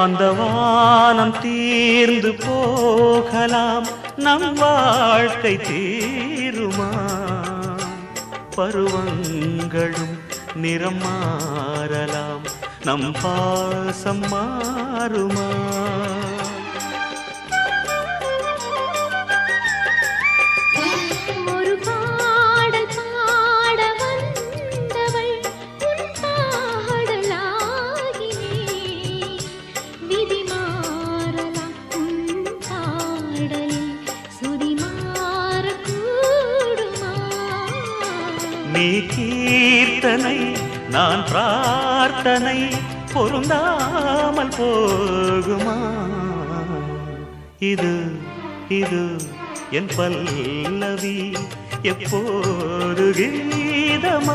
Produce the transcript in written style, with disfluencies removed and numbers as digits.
அந்த வானம் தீர்ந்து போகலாம், நம் வாழ்க்கை தீருமா? பருவங்களும் நிறம் மாறலாம், நம் பாசம் மாறுமா? நீ கீர்த்தனை நான் பிரார்த்தனை, பொருந்தாமல் போகுமா? இது இது என் பல்லவி எப்போது கீதமாகுமோ?